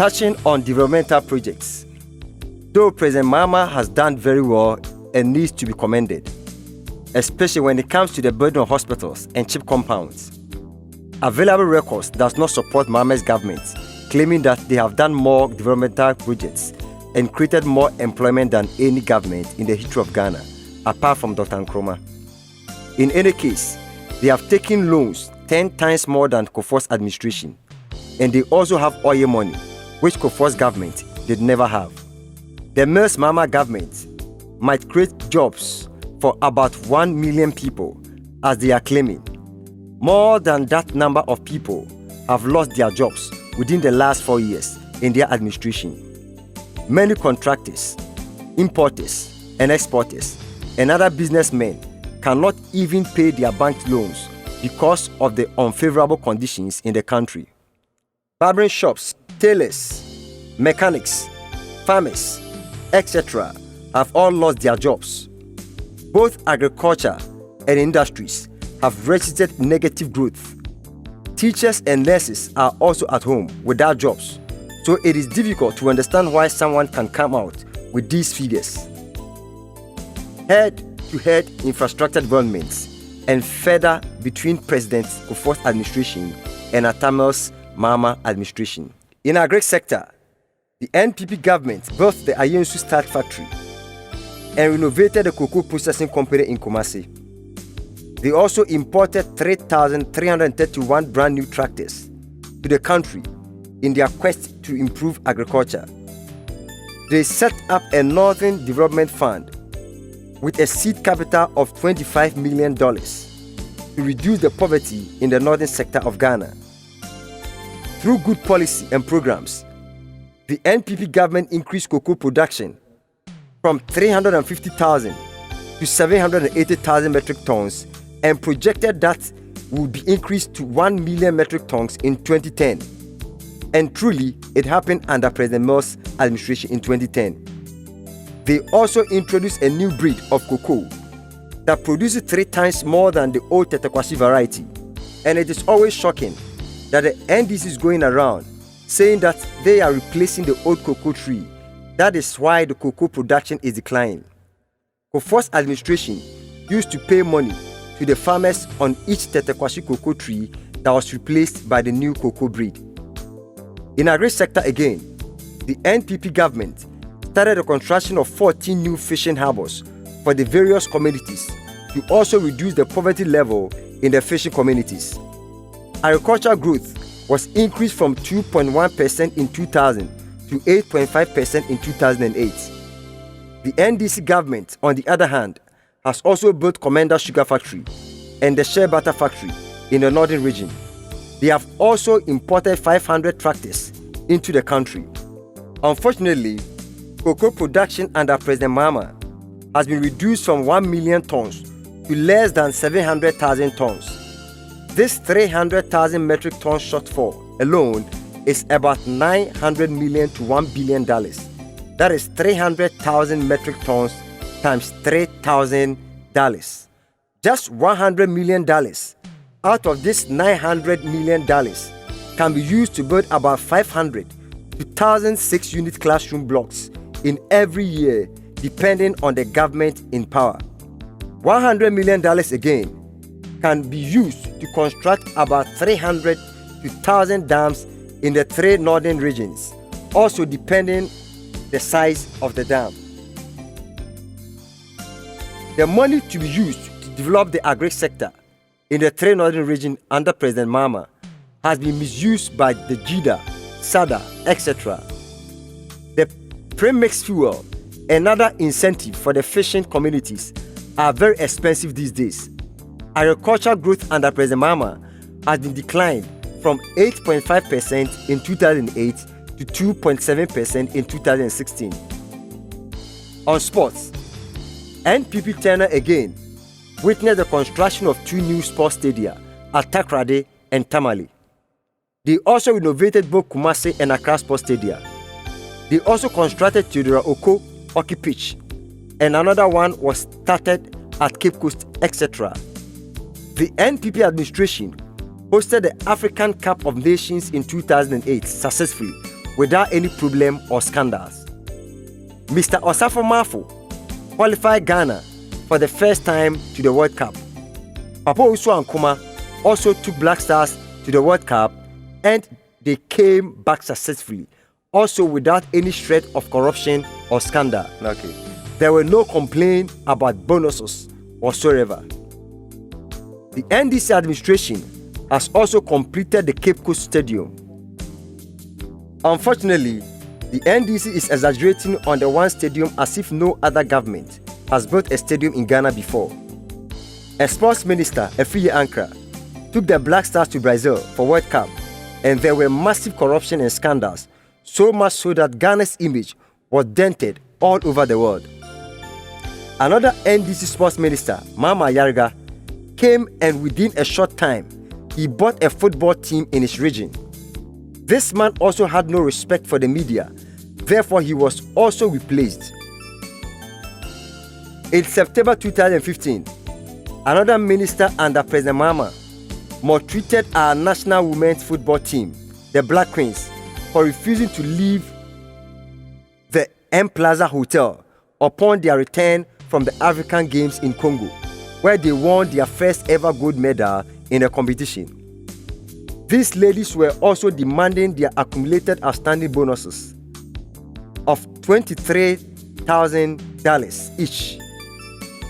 Touching on developmental projects, though President Mahama has done very well and needs to be commended, especially when it comes to the burden of hospitals and cheap compounds. Available records does not support Mahama's government, claiming that they have done more developmental projects and created more employment than any government in the history of Ghana, apart from Dr. Nkrumah. In any case, they have taken loans 10 times more than Kufuor's administration, and they also have oil money, which Kufuor's government did never have. The Mills Mahama government might create jobs for about 1 million people, as they are claiming. More than that number of people have lost their jobs within the last 4 years in their administration. Many contractors, importers and exporters, and other businessmen cannot even pay their bank loans because of the unfavorable conditions in the country. Barbering shops, tailors, mechanics, farmers, etc. have all lost their jobs. Both agriculture and industries have registered negative growth. Teachers and nurses are also at home without jobs, so it is difficult to understand why someone can come out with these figures. Head-to-head infrastructure developments and further between President Kufuor's administration and Atta Mills Mahama administration. In our agri sector, the NPP government built the Ayensu Starch Factory and renovated the cocoa processing company in Kumasi. They also imported 3,331 brand new tractors to the country in their quest to improve agriculture. They set up a Northern Development Fund with a seed capital of $25 million to reduce the poverty in the northern sector of Ghana. Through good policy and programs, the NPP government increased cocoa production from 350,000 to 780,000 metric tons and projected that would be increased to 1 million metric tons in 2010. And truly, it happened under President Mills' administration in 2010. They also introduced a new breed of cocoa that produces 3 times more than the old Tetequashi variety. And it is always shocking that the NDC is going around saying that they are replacing the old cocoa tree. That is why the cocoa production is declining. Kufuor's administration used to pay money to the farmers on each Tetequashi cocoa tree that was replaced by the new cocoa breed. In our agri sector again, the NPP government started the construction of 14 new fishing harbors for the various communities to also reduce the poverty level in the fishing communities. Agricultural growth was increased from 2.1% in 2000 to 8.5% in 2008. The NDC government, on the other hand, has also built Commander Sugar Factory and the Shea Butter Factory in the northern region. They have also imported 500 tractors into the country. Unfortunately, cocoa production under President Mahama has been reduced from 1 million tons to less than 700,000 tons. This 300,000 metric ton shortfall alone is about $900 million to $1 billion. That is 300,000 metric tons times $3,000. Just $100 million out of this $900 million can be used to build about 500 to 1,006 unit classroom blocks in every year, depending on the government in power. $100 million again can be used to construct about 300 to 1,000 dams in the 3 northern regions, also depending the size of the dam. The money to be used to develop the agri sector in the 3 northern regions under President Mahama has been misused by the JIDA, SADA, etc. The premix fuel, another incentive for the fishing communities, are very expensive these days. Agricultural growth under President Mahama has been declined from 8.5% in 2008 to 2.7% in 2016. On sports, NPP tenure again witnessed the construction of 2 new sports stadia at Takoradi and Tamale. They also renovated both Kumasi and Accra sports stadia. They also constructed Theodora Oko hockey pitch, and another one was started at Cape Coast, etc. The NPP administration hosted the African Cup of Nations in 2008 successfully without any problem or scandals. Mr. Osafo Maafo qualified Ghana for the first time to the World Cup. Papa Osu Ankuma also took Black Stars to the World Cup, and they came back successfully, also without any shred of corruption or scandal. Okay. There were no complaints about bonuses whatsoever. The NDC administration has also completed the Cape Coast Stadium. Unfortunately, the NDC is exaggerating on the one stadium as if no other government has built a stadium in Ghana before. A sports minister, Efriye Ankra, took the Black Stars to Brazil for World Cup, and there were massive corruption and scandals, so much so that Ghana's image was dented all over the world. Another NDC sports minister, Mama Yarga, came, and within a short time, he bought a football team in his region. This man also had no respect for the media, therefore he was also replaced. In September 2015, another minister under President Mahama maltreated our national women's football team, the Black Queens, for refusing to leave the M Plaza Hotel upon their return from the African Games in Congo, where they won their first ever gold medal in a competition. These ladies were also demanding their accumulated outstanding bonuses of $23,000 each.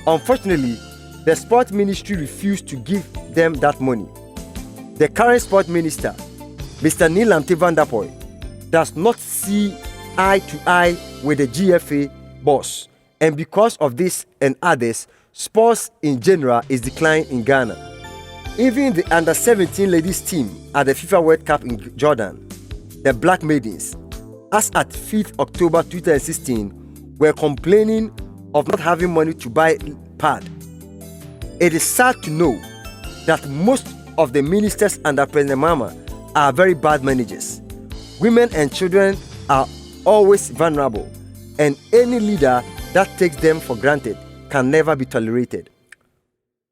Unfortunately, the sports ministry refused to give them that money. The current sports minister, Mr. Neelam Van Der Poel, does not see eye to eye with the GFA boss, and because of this and others, sports in general is declining in Ghana. Even the under-17 ladies team at the FIFA World Cup in Jordan, the Black Maidens, as at 5th October 2016, were complaining of not having money to buy pad. It is sad to know that most of the ministers under President Mahama are very bad managers. Women and children are always vulnerable, and any leader that takes them for granted can never be tolerated.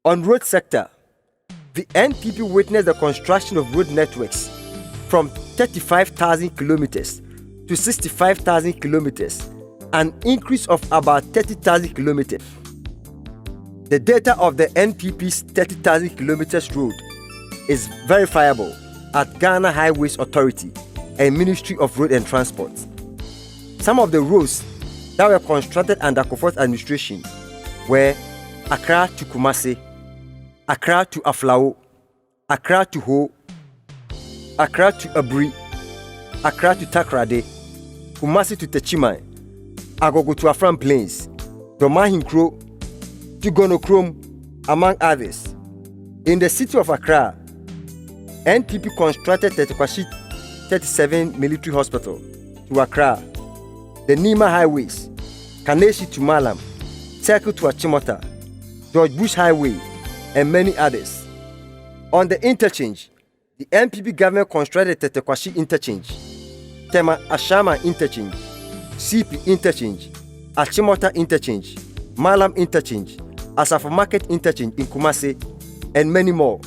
On road sector, the NPP witnessed the construction of road networks from 35,000 kilometers to 65,000 kilometers, an increase of about 30,000 kilometers. The data of the NPP's 30,000 kilometers road is verifiable at Ghana Highways Authority and Ministry of Road and Transport. Some of the roads that were constructed under Kufuor's administration were Accra to Kumasi, Accra to Aflao, Accra to Ho, Accra to Aburi, Accra to Takrade, Kumasi to Techiman, Agogo to Afram Plains, Domahinkro to Gonokrom, among others. In the city of Accra, NPP constructed the Tekwashie 37 Military Hospital to Accra, the Nima Highways, Kaneshi to Malam, Circle to Achimota, George Bush Highway, and many others. On the interchange, the NPP government constructed the Tekwashie Interchange, Tema Ashama Interchange, CP Interchange, Achimota Interchange, Malam Interchange, Asafo Market Interchange in Kumasi, and many more.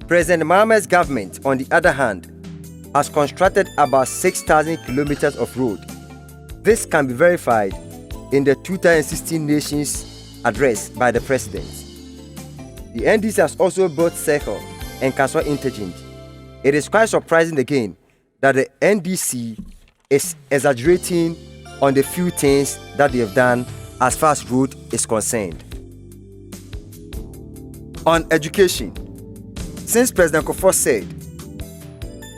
President Mahama's government, on the other hand, has constructed about 6,000 kilometers of road. This can be verified in the 2016 Nations Address by the President. The NDC has also built Circle and Kaswa Interchange. It is quite surprising again that the NDC is exaggerating on the few things that they have done as far as road is concerned. On education, since President Kufuor said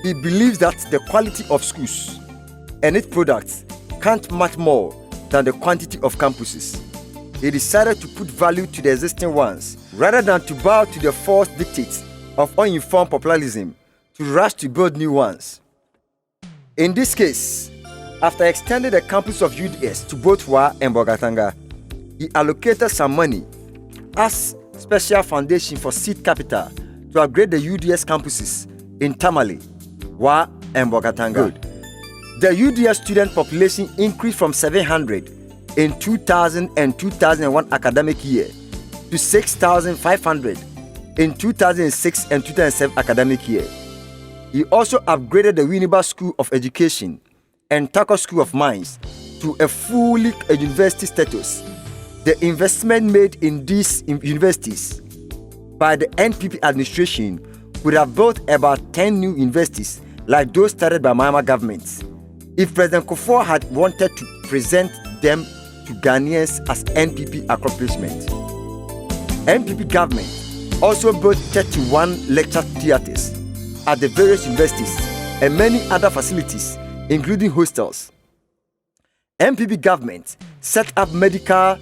he believes that the quality of schools and its products can't match more than the quantity of campuses, he decided to put value to the existing ones rather than to bow to the false dictates of uninformed populism to rush to build new ones. In this case, after extending the campus of UDS to both Wa and Bolgatanga, he allocated some money as special foundation for seed capital to upgrade the UDS campuses in Tamale, Wa, and Bolgatanga. Good. The UDS student population increased from 700 in 2000 and 2001 academic year to 6,500 in 2006 and 2007 academic year. He also upgraded the Winneba School of Education and Tako School of Mines to a fully university status. The investment made in these universities by the NPP administration would have built about 10 new universities like those started by Mahama government if President Kufuor had wanted to present them to Ghanaians as NPP accomplishment. NPP government also built 31 lecture theatres at the various universities and many other facilities, including hostels. NPP government set up medical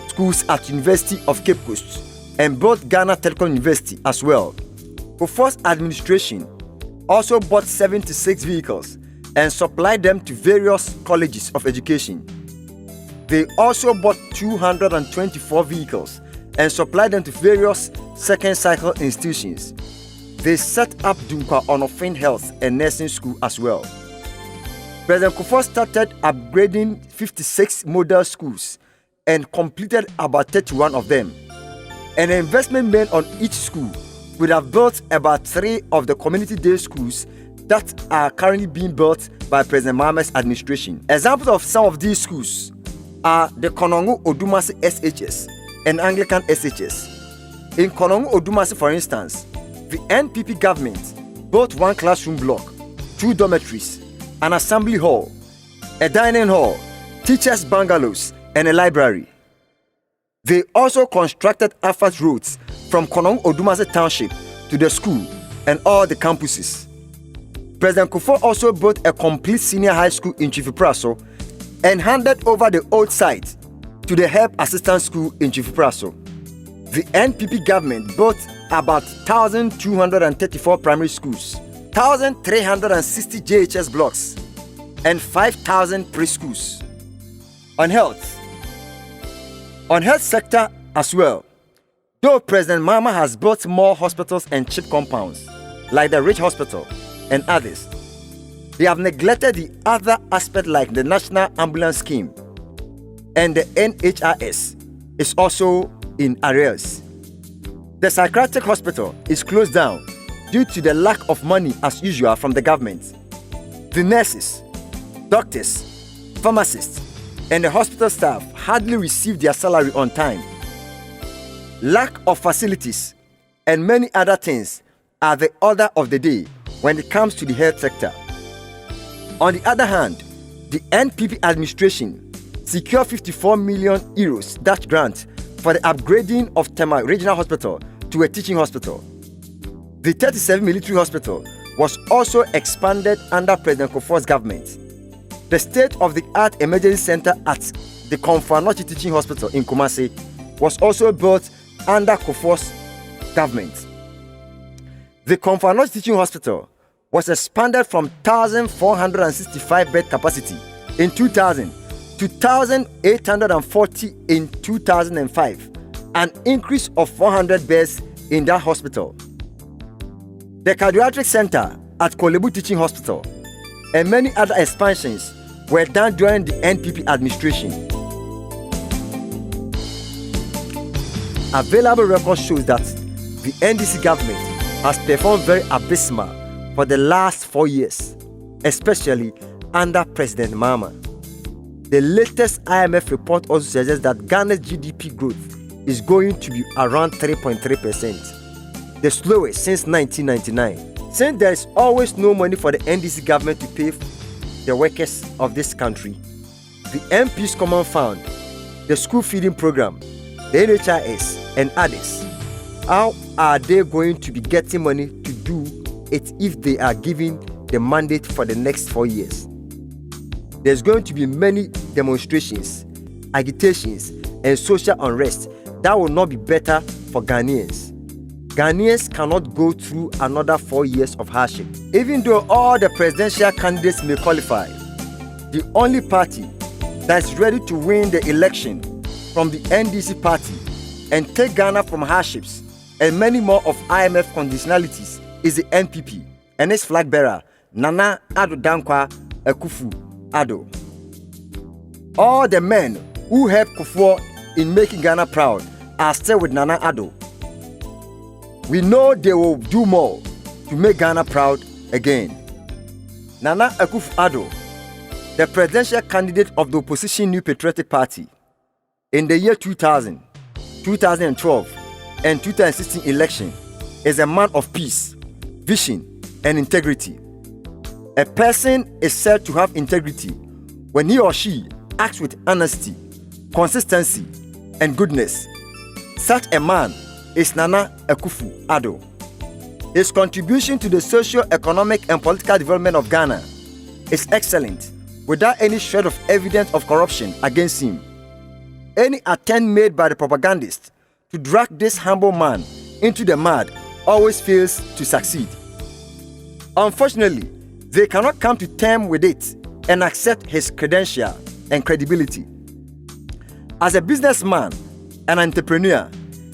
schools at University of Cape Coast and built Ghana Telecom University as well. Kufuor's administration also bought 76 vehicles and supplied them to various colleges of education. They also bought 224 vehicles and supplied them to various second cycle institutions. They set up Dunkwa Onofin Health and Nursing School as well. President Kufuor started upgrading 56 model schools and completed about 31 of them. An investment made on each school would have built about 3 of the community day schools that are currently being built by President Mahama's administration. Examples of some of these schools are the Konongo Odumasi SHS and Anglican SHS. In Konongo Odumasi, for instance, the NPP government built 1 classroom block, 2 dormitories, an assembly hall, a dining hall, teachers' bungalows, and a library. They also constructed asphalt roads from Konongo Odumasi Township to the school and all the campuses. President Kufuor also built a complete senior high school in Chifipraso and handed over the old site to the Help Assistance School in Chifipraso. The NPP government built about 1,234 primary schools, 1,360 JHS blocks, and 5,000 preschools. On health sector as well, though President Mahama has built more hospitals and cheap compounds, like the Rich Hospital and others, they have neglected the other aspect like the National Ambulance Scheme, and the NHIS is also in arrears. The psychiatric hospital is closed down due to the lack of money as usual from the government. The nurses, doctors, pharmacists, and the hospital staff hardly receive their salary on time. Lack of facilities and many other things are the order of the day when it comes to the health sector. On the other hand, the NPP administration secured 54 million euros Dutch grant for the upgrading of Tema Regional Hospital to a teaching hospital. The 37 military hospital was also expanded under President Kufuor's government. The state-of-the-art emergency center at the Komfo Anokye Teaching Hospital in Kumasi was also built under Kufuor's government. The Komfo Anokye Teaching Hospital was expanded from 1,465 bed capacity in 2000 to 1,840 in 2005, an increase of 400 beds in that hospital. The Cardiac Center at Kolebu Teaching Hospital and many other expansions were done during the NPP administration. Available record shows that the NDC government has performed very abysmal for the last 4 years, especially under President Mahama. The latest IMF report also suggests that Ghana's GDP growth is going to be around 3.3%, the slowest since 1999. Since there is always no money for the NDC government to pay the workers of this country, the MP's Common Fund, the school feeding program, the NHIS, and others, how are they going to be getting money to do it if they are given the mandate for the next 4 years? There's going to be many demonstrations, agitations, and social unrest that will not be better for Ghanaians. Ghanaians cannot go through another 4 years of hardship. Even though all the presidential candidates may qualify, the only party that's ready to win the election from the NDC party and take Ghana from hardships and many more of IMF conditionalities is the NPP and its flag bearer, Nana Addo Dankwa Akufo-Addo. All the men who helped Kufuor in making Ghana proud are still with Nana Addo. We know they will do more to make Ghana proud again. Nana Akufo-Addo the presidential candidate of the opposition New Patriotic Party in the year 2000, 2012, and 2016 election, is a man of peace, vision, and integrity. A person is said to have integrity when he or she acts with honesty, consistency, and goodness. Such a man is Nana Akufo-Addo. His contribution to the socio-economic and political development of Ghana is excellent, without any shred of evidence of corruption against him. Any attempt made by the propagandists to drag this humble man into the mud always fails to succeed. Unfortunately, they cannot come to terms with it and accept his credential and credibility. As a businessman and entrepreneur,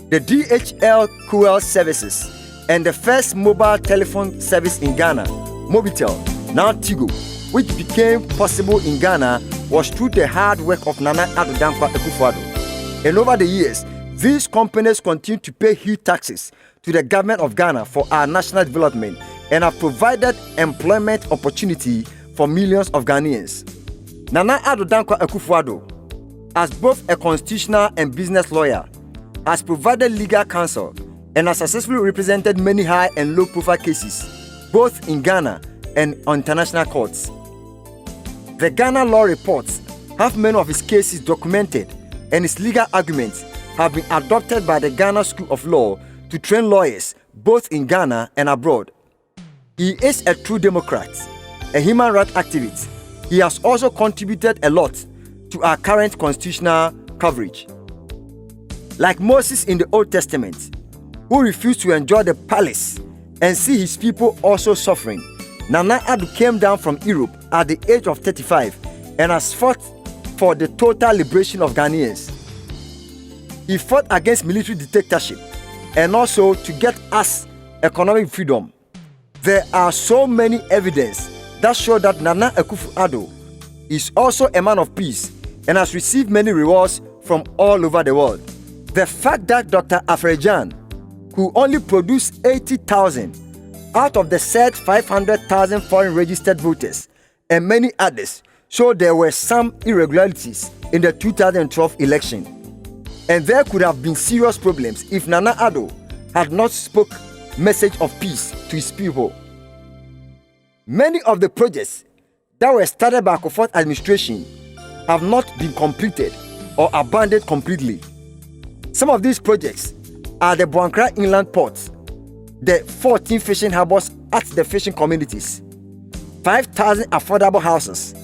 the DHL Courier Services and the first mobile telephone service in Ghana, Mobitel, now Tigo, which became possible in Ghana, was through the hard work of Nana Addo Dankwa Akufo-Addo. And over the years, these companies continue to pay huge taxes to the government of Ghana for our national development and have provided employment opportunity for millions of Ghanaians. Nana Addo Dankwa Akufo-Addo, as both a constitutional and business lawyer, has provided legal counsel and has successfully represented many high and low profile cases, both in Ghana and on international courts. The Ghana Law Reports have many of his cases documented, and his legal arguments have been adopted by the Ghana School of Law to train lawyers both in Ghana and abroad. He is a true Democrat, a human rights activist. He has also contributed a lot to our current constitutional coverage. Like Moses in the Old Testament, who refused to enjoy the palace and see his people also suffering, Nana Addo came down from Europe at the age of 35 and has fought for the total liberation of Ghanaians. He fought against military dictatorship and also to get us economic freedom. There are so many evidence that show that Nana Akufo-Addo is also a man of peace and has received many rewards from all over the world. The fact that Dr. Afrejan, who only produced 80,000 out of the said 500,000 foreign registered voters and many others, show there were some irregularities in the 2012 election. And there could have been serious problems if Nana Addo had not spoke message of peace to his people. Many of the projects that were started by Akufo administration have not been completed or abandoned completely. Some of these projects are the Boankra Inland Port, the 14 fishing harbors at the fishing communities, 5,000 affordable houses,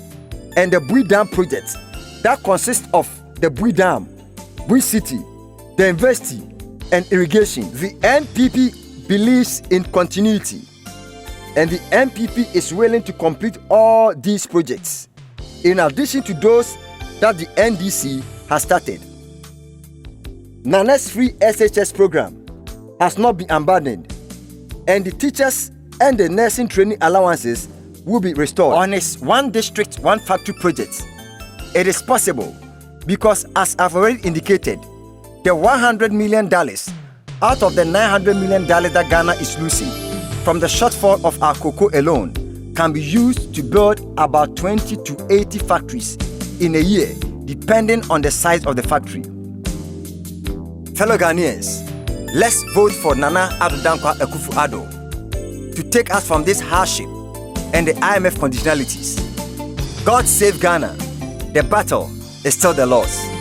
and the Bui Dam project that consists of the Bui Dam, Bui City, the university, and irrigation. The NPP believes in continuity, and the NPP is willing to complete all these projects, in addition to those that the NDC has started. Nana's free SHS program has not been abandoned, and the teachers and the nursing training allowances will be restored. On his One District, One Factory project, it is possible because, as I've already indicated, the $100 million out of the $900 million that Ghana is losing from the shortfall of our cocoa alone can be used to build about 20 to 80 factories in a year, depending on the size of the factory. Fellow Ghanaians, let's vote for Nana Addo Dankwa Akufo-Addo to take us from this hardship and the IMF conditionalities. God save Ghana. The battle is still the Lord's.